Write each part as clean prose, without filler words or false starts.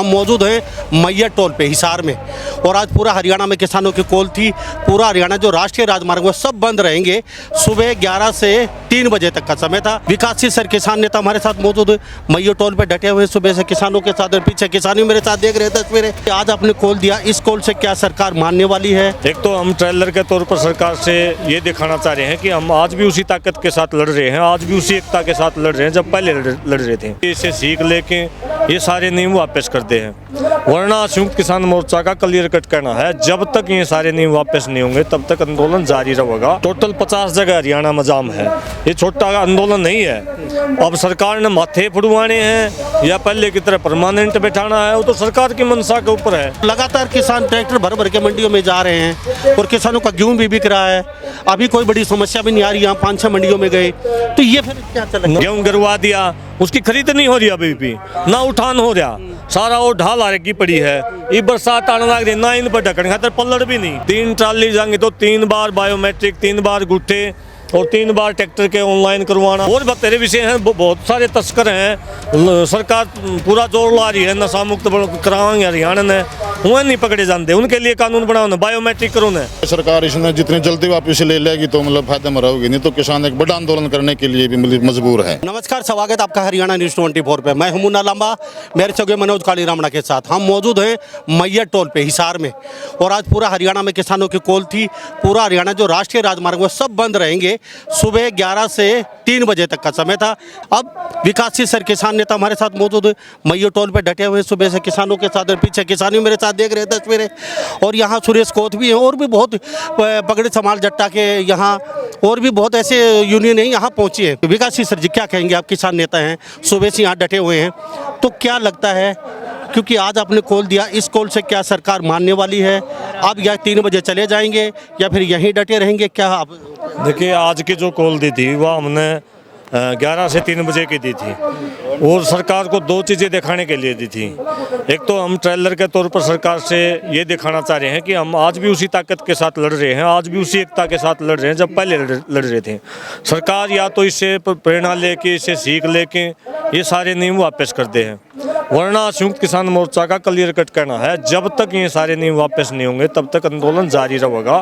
हम मौजूद हैं मैया टोल पे हिसार में और आज पूरा हरियाणा में किसानों की कॉल थी। पूरा हरियाणा जो राष्ट्रीय राजमार्ग वो सब बंद रहेंगे। सुबह 11 से 3 बजे तक का समय था। विकासशील सर किसान नेता हमारे साथ मौजूद है, मैया टोल पे डटे हुए सुबह से किसानों के साथ। पीछे किसानी मेरे साथ देख रहे हैं तस्वीरें। आज आपने कॉल दिया, इस कॉल से क्या सरकार मानने वाली है? एक तो हम ट्रेलर के तौर पर सरकार से ये दिखाना चाह रहे हैं कि हम आज भी उसी ताकत के साथ लड़ रहे हैं, आज भी उसी एकता के साथ लड़ रहे हैं जब पहले लड़ रहे थे। इसे सीख लेके ये सारे नियम वापस कर दे हैं, वरना संयुक्त किसान मोर्चा का क्लियर कट कहना है जब तक ये सारे नियम वापस नहीं होंगे तब तक आंदोलन जारी रहेगा। टोटल 50 जगह हरियाणा में जाम है। ये छोटा आंदोलन नहीं है। अब सरकार ने माथे फुड़वाने हैं या पहले की तरह परमानेंट बैठाना है, वो तो सरकार की मंशा के ऊपर है। लगातार किसान ट्रैक्टर भर भर के मंडियों में जा रहे हैं और किसानों का गेहूं भी बिक रहा है। अभी कोई बड़ी समस्या भी नहीं आ रही। यहाँ 5-6 मंडियों में गए तो ये फिर क्या चलेगा? गेहूं गिरवा दिया, उसकी खरीद नहीं हो रही अभी भी, ना उठान हो रहा, सारा वो ढाल आ की पड़ी है। ये बरसात आने लग रही, ना इन पर ढकने खातर पल्लड़ भी नहीं। 3 ट्राली जाएंगे तो 3 बार बायोमेट्रिक, 3 बार गुट्ठे और 3 बार ट्रैक्टर के ऑनलाइन करवाना। और बतेरे विषय हैं, बहुत सारे तस्कर हैं। सरकार पूरा जोर ला रही है नशा मुक्त कराएंगे हरियाणा ने, वह नहीं पकड़े जाते। उनके लिए कानून बनाओ, बायोमेट्रिक करो ना। सरकार इसने जितनी जल्दी वापस ले लेगी तो मतलब फायदा में रहोगी, नहीं तो किसान एक बड़ा आंदोलन करने के लिए भी मजबूर है। नमस्कार, स्वागत आपका हरियाणा न्यूज़ 24 पे। मैं हूं मुन्ना लांबा, मेरे सगे मनोज काली रामड़ा के साथ। हम मौजूद हैं मैया टोल पे हिसार में और आज पूरा हरियाणा में किसानों की कॉल थी। पूरा हरियाणा जो राष्ट्रीय राजमार्ग वो सब बंद रहेंगे। सुबह 11 से 3 बजे तक का समय था। अब विकासशील सर किसान नेता हमारे साथ मौजूद है, मैया टोल पे डटे हुए सुबह से किसानों के साथ। पीछे किसानी मेरे साथ देख रहे हैं तस्वीरें। और यहाँ सुरेश कोत भी है और भी बहुत पगड़ी समाल जट्टा के यहाँ और भी बहुत ऐसे यूनियन है यहाँ पहुँची है। विकासशील सर जी, क्या कहेंगे? आप किसान नेता हैं, सुबह से यहाँ डटे हुए हैं, तो क्या लगता है, क्योंकि आज आपने कॉल दिया, इस कॉल से क्या सरकार मानने वाली है? आप या 3 बजे चले जाएंगे या फिर यहीं डटे रहेंगे? क्या आप देखिए, आज की जो कॉल दी थी वह हमने 11 से 3 बजे की दी थी और सरकार को 2 चीज़ें दिखाने के लिए दी थी। एक तो हम ट्रेलर के तौर पर सरकार से ये दिखाना चाह रहे हैं कि हम आज भी उसी ताकत के साथ लड़ रहे हैं, आज भी उसी एकता के साथ लड़ रहे हैं जब पहले लड़ रहे थे। सरकार या तो इससे प्रेरणा लेके, इससे सीख लेके ये सारे नियम वापस कर दे हैं, वरना संयुक्त किसान मोर्चा का क्लियर कट कहना है जब तक ये सारे नियम वापस नहीं होंगे तब तक आंदोलन जारी रहेगा।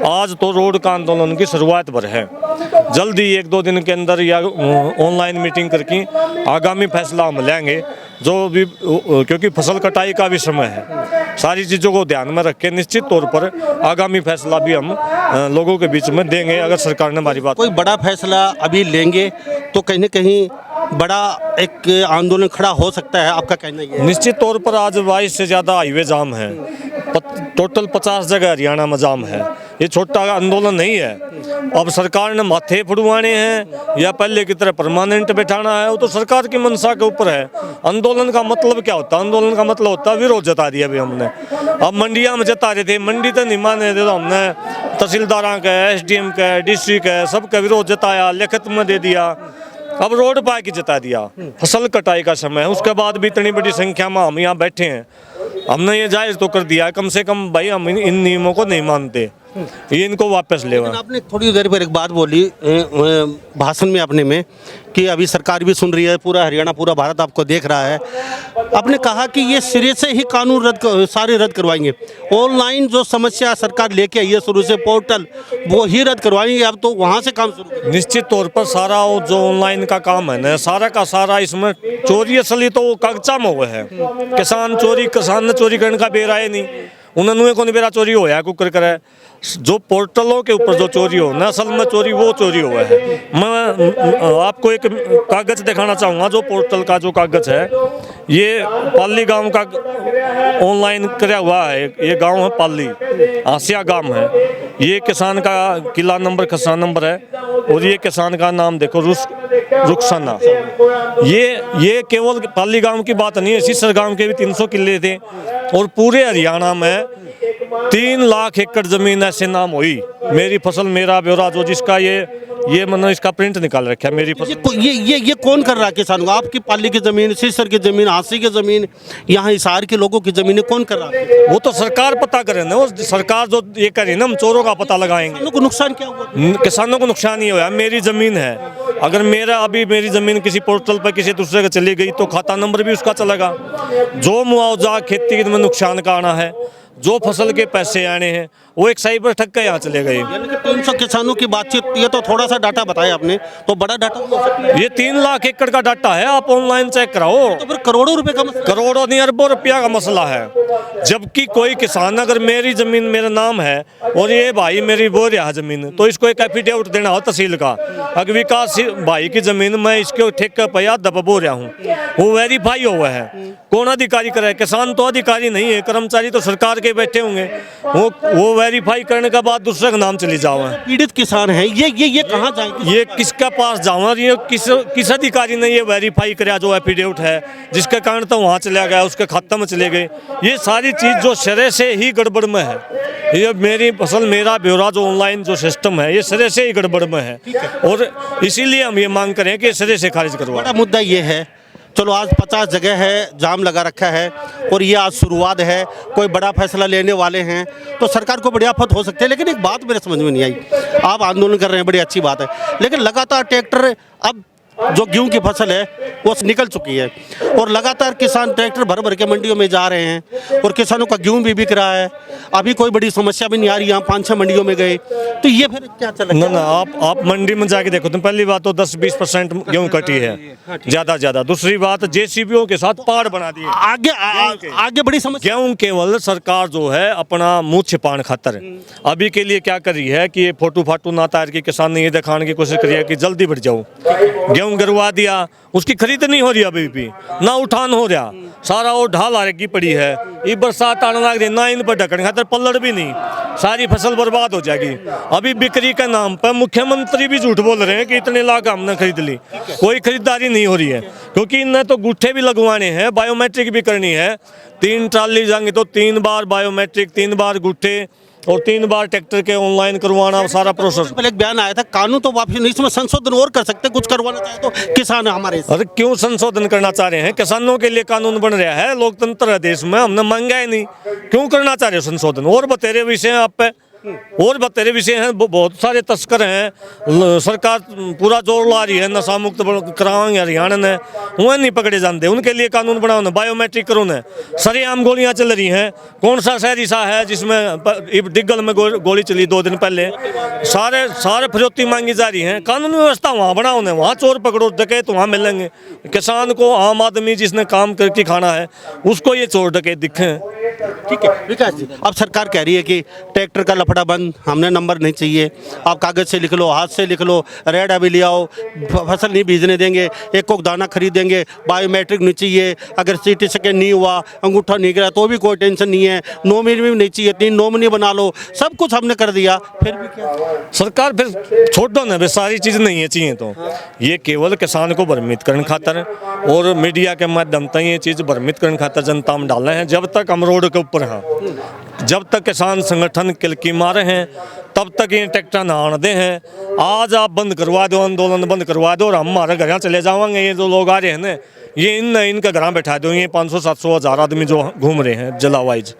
आज तो रोड का आंदोलन की शुरुआत भर है। जल्दी 1-2 दिन के अंदर या ऑनलाइन मीटिंग करके आगामी फैसला हम लेंगे, जो भी, क्योंकि फसल कटाई का भी समय है। सारी चीज़ों को ध्यान में रख के निश्चित तौर पर आगामी फैसला भी हम लोगों के बीच में देंगे अगर सरकार ने हमारी बात। कोई बड़ा फैसला अभी लेंगे तो कहीं ना कहीं बड़ा एक आंदोलन खड़ा हो सकता है, आपका कहना ये है? निश्चित तौर पर आज 22 से ज़्यादा हाईवे जाम है। टोटल 50 जगह हरियाणा में जाम है। ये छोटा आंदोलन नहीं है। अब सरकार ने माथे फुड़वाने हैं या पहले की तरह परमानेंट बैठाना है, वो तो सरकार की मंशा के ऊपर है। आंदोलन का मतलब क्या होता है? आंदोलन का मतलब होता है विरोध जता दिया अभी हमने। अब मंडिया में जता रहे थे, मंडी तो नहीं माने थे तो हमने तहसीलदार का, SDM का, डिस्ट्रिक्ट का, सबका विरोध जताया, लिखित में दे दिया। अब रोड पर की जता दिया। फसल कटाई का समय है, उसके बाद भी इतनी बड़ी संख्या में हम यहाँ बैठे हैं। हमने ये जायज़ तो कर दिया है, कम से कम भाई हम इन नियमों को नहीं मानते, ये इनको वापस ले। आपने थोड़ी देर पर एक बात बोली भाषण में अपने में कि अभी सरकार भी सुन रही है, पूरा हरियाणा, पूरा भारत आपको देख रहा है। आपने कहा कि ये सिरे से ही कानून सारे रद्द करवाएंगे। ऑनलाइन जो समस्या सरकार लेके आई है शुरू से, पोर्टल, वो ही रद्द करवाएंगे। अब तो वहाँ से काम शुरू करेंगे। निश्चित तौर पर सारा वो जो ऑनलाइन का काम है ना, सारा का सारा इसमें चोरी असली तो कागजा में हुआ है। किसान ने चोरी करने का बेरा है नहीं, उन्होंने को नहीं बेरा चोरी होया कुकर करे। जो पोर्टलों के ऊपर जो चोरी हो ना, असल में चोरी वो चोरी हुआ है। मैं आपको एक कागज दिखाना चाहूँगा, जो पोर्टल का जो कागज है, ये पाली गांव का ऑनलाइन कराया हुआ है। ये गांव है पाली, आसिया गांव है। ये किसान का किला नंबर, खसरा नंबर है और ये किसान का नाम देखो, रुखसाना। ये केवल पाली गांव की बात नहीं है, सिसर गांव के भी 300 किले थे और पूरे हरियाणा में 3 लाख एकड़ जमीन ऐसे नाम हुई। मेरी फसल मेरा ब्यौरा, जो जिसका ये ये मैंने इसका प्रिंट निकाल रखा है मेरी फसल। ये कौन कर रहा है किसानों को? आपकी पाली की जमीन, सिसर की जमीन, हांसी की जमीन, यहाँ हिसार के लोगों की जमीन कौन कर रहा है? वो तो सरकार पता करे ना, वो सरकार जो ये करे ना, हम चोरों का पता लगाएंगे। किसानों को नुकसान क्या हुआ? किसानों को नुकसान ही हुआ, मेरी जमीन है, अगर मेरी जमीन किसी पोर्टल पर किसी दूसरे का चली गई तो खाता नंबर भी उसका चलेगा। जो मुआवजा खेती में नुकसान का आना है, जो फसल के पैसे आने हैं, वो एक साइबर ठग के यहाँ चले गए। यानी कि 300 किसानों की बातचीत, ये तो थोड़ा सा डाटा बताया आपने, तो बड़ा डाटा हो सकता है। ये 3 लाख एकड़ का डाटा है, आप ऑनलाइन चेक कराओ। तो फिर करोड़ों रुपए का मसला। करोड़ों नहीं, अरबों रुपया का मसला है। जबकि कोई किसान अगर मेरी जमीन मेरा नाम है और ये भाई मेरी बो रहा है जमीन, तो इसको एक एफिडेविट देना हो तहसील का, अगर विकास भाई की जमीन मैं इसके ठेके पर या दबा बो रहा हूँ, वो वेरीफाई हुआ है। कौन अधिकारी करे? किसान तो अधिकारी नहीं है, कर्मचारी तो सरकार के बैठे होंगे, वो वेरीफाई करने के बाद दूसरे का नाम चली जाओ। पीड़ित किसान है, ये कहाँ जाएंगे? ये किसके पास जाओ? ये किस अधिकारी ने ये वेरीफाई कराया जो एफिडेविट है, जिसके कारण तो वहाँ चला गया, उसके खाते में चले गए। ये सारी चीज़ जो सिरे से ही गड़बड़ में है। ये मेरी फसल मेरा ब्यौरा जो ऑनलाइन जो सिस्टम है, ये सिरे से ही गड़बड़ में है, और इसीलिए हम ये मांग करें कि सिरे से खारिज करवाएं। बड़ा मुद्दा ये है, चलो आज 50 जगह है जाम लगा रखा है और ये आज शुरुआत है, कोई बड़ा फैसला लेने वाले हैं तो सरकार को बड़ी आफत हो सकती है। लेकिन एक बात मेरे समझ में नहीं आई, आप आंदोलन कर रहे हैं, बड़ी अच्छी बात है, लेकिन लगातार ट्रैक्टर, अब जो गेहूं की फसल है वो निकल चुकी है और लगातार किसान ट्रैक्टर भर भर के मंडियों में जा रहे हैं और किसानों का गेहूं भी बिक रहा है। अभी कोई बड़ी समस्या भी नहीं आ रही, यहाँ 5-6 मंडियों में गए तो ये फिर क्या चलेगा? ना आप मंडी में जाके देखो तो पहली बात तो 10-20% गेहूं कटी है, ज्यादा। दूसरी बात, जेसीबीओं के साथ पहाड़ बना दिए। आगे बड़ी समस्या। गेहूं केवल सरकार जो है अपना मुंह छिपाने खातर अभी के लिए क्या कर रही है कि ये फोटो फाटू ना तैयार की किसान ने ये दिखाने की कोशिश करी है कि जल्दी बढ़ जाओ, गेहूं गिरवा दिया, उसकी खरीद नहीं हो रही अभी भी, ना उठान हो रहा, सारा वो ढाल आ की पड़ी है। ये बरसात आने लग रही, ना इन पर ढकने खातर पल्लड़ भी नहीं, सारी फसल बर्बाद हो जाएगी। अभी बिक्री के नाम पर मुख्यमंत्री भी झूठ बोल रहे हैं कि इतने लाख हमने खरीद ली, कोई खरीदारी नहीं हो रही है, क्योंकि इनने तो गुट्ठे भी लगवाने हैं, बायोमेट्रिक भी करनी है। 3 ट्राली जाएंगे तो 3 बार बायोमेट्रिक, 3 बार गुट्ठे और 3 बार ट्रैक्टर के ऑनलाइन करवाना, सारा प्रोसेस। पहले एक बयान आया था, कानून तो वापस नहीं, इसमें संशोधन और कर सकते, कुछ करवाना चाहे तो किसान है हमारे। अरे क्यों संशोधन करना चाह रहे हैं? किसानों के लिए कानून बन रहा है, लोकतंत्र है देश में, हमने मांगा ही नहीं, क्यों करना चाह रहे हो संशोधन? और बतेरे विषय हैं आप पे, और बतेरे विषय हैं, बहुत सारे तस्कर हैं, सरकार पूरा जोर ला रही है नशा मुक्त कराएंगे हरियाणा ने, वह नहीं पकड़े जाते, उनके लिए कानून बनाओ ना, बायोमेट्रिक करो ना। सरेआम गोलियां चल रही हैं, कौन सा शहर ऐसा है जिसमें डिग्गल में गोली चली 2 दिन पहले, सारे फरोख्ती मांगी जा रही हैं। कानून व्यवस्था वहाँ बनाओ ना, वहाँ चोर पकड़ो, डकैत वहाँ मिलेंगे। किसान को, आम आदमी जिसने काम करके खाना है, उसको ये चोर डकैत दिखें। ठीक है विकास जी, अब सरकार कह रही है कि ट्रैक्टर का लफड़ा बंद, हमने नंबर नहीं चाहिए, आप कागज़ से लिख लो, हाथ से लिख लो, रेड अभी ले आओ, फसल नहीं बीजने देंगे, एक को दाना खरीदेंगे, बायोमेट्रिक नहीं चाहिए, अगर सीटी सेकेंड नहीं हुआ, अंगूठा नहीं गिरा तो भी कोई टेंशन नहीं है, नॉमिनी भी नहीं चाहिए, 3 नॉमिनी बना लो, सब कुछ हमने कर दिया, फिर भी क्या? सरकार फिर छोड़ दो ना, सारी चीज़ नहीं है चाहिए तो ये केवल किसान को भ्रमित करने खातर और मीडिया के माध्यम से ये चीज़ भ्रमित करने खातर जनता में डालना है। जब तक हम रोड के ऊपर हैं, जब तक किसान संगठन किलकी मारे हैं, तब तक ये ट्रैक्टर ना आने दे हैं। आज आप बंद करवा दो, आंदोलन बंद करवा दो और हम हमारे घर चले जाएंगे। ये जो लोग आ रहे हैं ना, ये इनके घर बैठा दो, ये 500-700 हज़ार आदमी जो घूम रहे हैं जिला वाइज,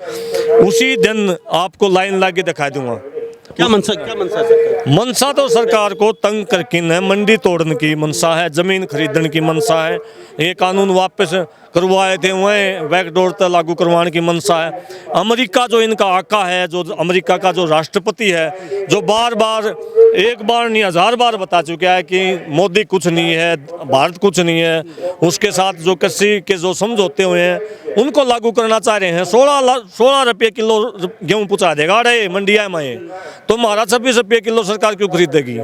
उसी दिन आपको लाइन ला के दिखा दूंगा। क्या मनसा सरकार? मनसा तो सरकार को तंग करके है, मंडी तोड़ने की मनसा है, जमीन खरीदने की मनसा है, ये कानून वापस करवाए थे वह बैकडोर तक लागू करवाने की मनसा है। अमेरिका जो इनका आका है, जो अमेरिका का जो राष्ट्रपति है, जो बार बार, एक बार नहीं 1000 बार बता चुका है कि मोदी कुछ नहीं है, भारत कुछ नहीं है, उसके साथ जो कृषि के जो समझौते हुए हैं उनको लागू करना चाह रहे हैं। 16 रुपये किलो गेहूँ पहुँचा देगा अरे मंडिया में, तो हमारा 26 रुपये किलो सरकार क्यों खरीदेगी?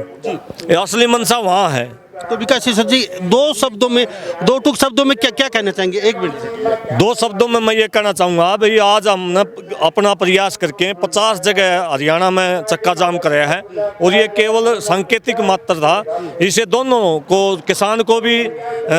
असली मनसा वहाँ है। तो विकास सर जी, दो टूक शब्दों में क्या क्या कहना चाहेंगे? एक मिनट। दो शब्दों में मैं ये कहना चाहूँगा भाई, आज हमने अपना प्रयास करके 50 जगह हरियाणा में चक्का जाम कराया है और ये केवल सांकेतिक मात्र था। इसे दोनों को, किसान को भी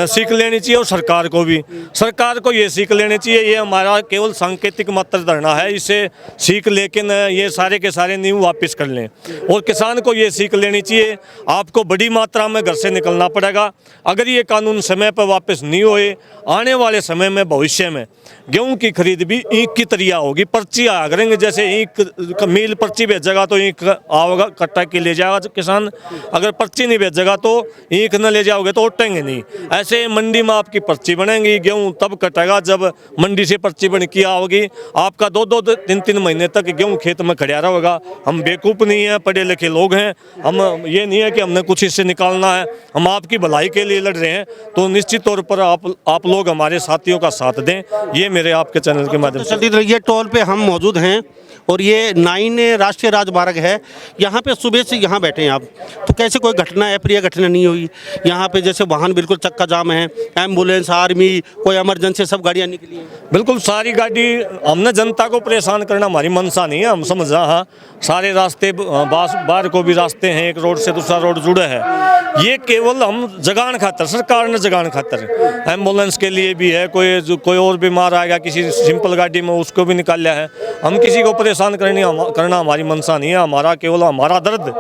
सीख लेनी चाहिए और सरकार को भी। सरकार को ये सीख लेनी चाहिए, ये हमारा केवल सांकेतिक मात्र धरना है, इसे सीख लेकिन ये सारे के सारे नींव वापस कर लें। और किसान को ये सीख लेनी चाहिए, आपको बड़ी मात्रा में घर से निकलना पड़ेगा। अगर ये कानून समय पर वापस नहीं हुए, आने वाले समय में भविष्य में गेहूं की खरीद भी ईंख की तरिया होगी। पर्ची आया करेंगे, जैसे ईंख मिल पर्ची भेजेगा तो ईंख आओगा कट्टा के ले जाएगा किसान, अगर पर्ची नहीं भेजेगा तो ईंख न ले जाओगे तो उठेंगे नहीं। ऐसे मंडी में आपकी पर्ची बनेगी, गेहूं तब कटेगा जब मंडी से पर्ची बन के आओगी। आपका 2-3 महीने तक गेहूं खेत में खड़ा रहेगा। हम बेवकूफ़ नहीं हैं, पढ़े लिखे लोग हैं। हम ये नहीं है कि हमने कुछ इससे निकालना है, हम आपकी भलाई के लिए लड़ रहे हैं। तो निश्चित तौर पर आप लोग हमारे साथियों का साथ दें, ये मेरे आपके चैनल के माध्यम से। चलती रहिए, टोल पे हम मौजूद हैं और ये 9 राष्ट्रीय राजमार्ग है। यहाँ पे सुबह से यहाँ बैठे हैं आप, तो कैसे कोई घटना, अप्रिय घटना नहीं हुई? यहाँ पे जैसे वाहन बिल्कुल चक्का जाम है, एम्बुलेंस, आर्मी, कोई इमरजेंसी, सब गाड़ियाँ निकली हैं। बिल्कुल सारी गाड़ी, हमने जनता को परेशान करना हमारी मंशा नहीं है, हम समझ रहा। हाँ, सारे रास्ते बाहर को भी रास्ते हैं, एक रोड से दूसरा रोड जुड़ा है। ये केवल हम जगान खातर, सरकार ने जगान खातर, एम्बुलेंस के लिए भी है, कोई और बीमार आएगा किसी सिंपल गाड़ी में उसको भी निकाला है। हम किसी को परेशान करना हमारी मंशा नहीं है। हमारा केवल हमारा दर्द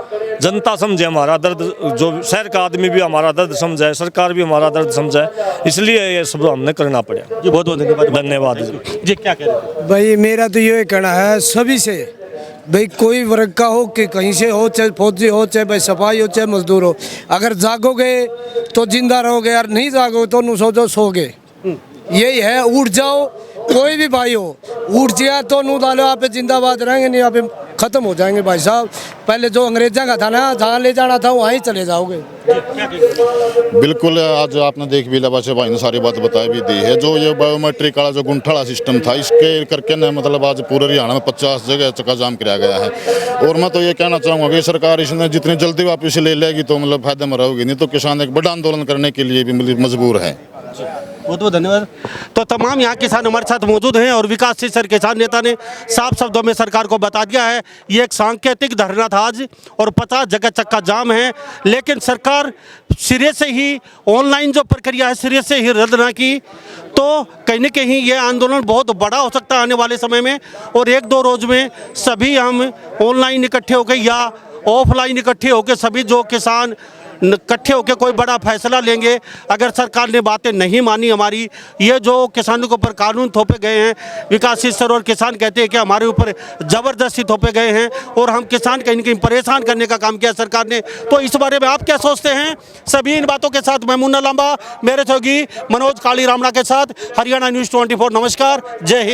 जनता समझे, हमारा दर्द, जो शहर का आदमी भी हमारा दर्द समझे, सरकार भी हमारा दर्द समझे, इसलिए ये सब हमने करना पड़ा जी। बहुत बहुत धन्यवाद जी। क्या कह रहे हैं भाई? मेरा तो ये कहना है सभी से, भाई कोई वर्ग का हो कि कहीं से हो, चाहे फौजी हो, चाहे भाई सफाई हो, चाहे मजदूर हो, अगर जागोगे तो जिंदा रहोगे और नहीं जागोगे तो नु सोचो सोगे। यही है, उठ जाओ, कोई भी भाई हो, उठ गया तो नू डालो, आप जिंदाबाद रहेंगे, नहीं आप खत्म हो जाएंगे। भाई साहब, पहले जो अंग्रेजा का था ना, जहाँ ले जाना था वहीं चले जाओगे। बिल्कुल, आज आपने देख भी लिया, भाई ने सारी बात बता भी दी है। जो ये बायोमेट्रिक वाला जो गुंठाला सिस्टम था, इसके करके ना मतलब आज पूरे हरियाणा में 50 जगह चक्का जाम किया गया है। और मैं तो ये कहना चाहूँगा कि सरकार इसने जितनी जल्दी वापस ले लेगी तो मतलब फायदे में रहोगी, नहीं तो किसान एक बड़ा आंदोलन करने के लिए भी मजबूर है। बहुत बहुत धन्यवाद। तो तमाम यहाँ किसान हमारे साथ मौजूद हैं और विकासशील सर किसान नेता ने साफ शब्दों में सरकार को बता दिया है, ये एक सांकेतिक धरना था आज और 50 जगह चक्का जाम है। लेकिन सरकार सिरे से ही ऑनलाइन जो प्रक्रिया है सिरे से ही रद्द ना की तो कहीं न कहीं ये आंदोलन बहुत बड़ा हो सकता है आने वाले समय में। और 1-2 रोज में सभी हम ऑनलाइन इकट्ठे होकर या ऑफलाइन इकट्ठे होकर सभी जो किसान इकट्ठे होकर कोई बड़ा फैसला लेंगे। अगर सरकार ने बातें नहीं मानी हमारी, ये जो किसानों के ऊपर कानून थोपे गए हैं, विकासशील सर और किसान कहते हैं कि हमारे ऊपर ज़बरदस्ती थोपे गए हैं और हम किसान कहीं न कहीं परेशान करने का काम किया सरकार ने। तो इस बारे में आप क्या सोचते हैं? सभी इन बातों के साथ मैं मुन्ना लांबा, मेरे सहयोगी मनोज काली रामणा के साथ, हरियाणा न्यूज़ 24। नमस्कार, जय हिंद।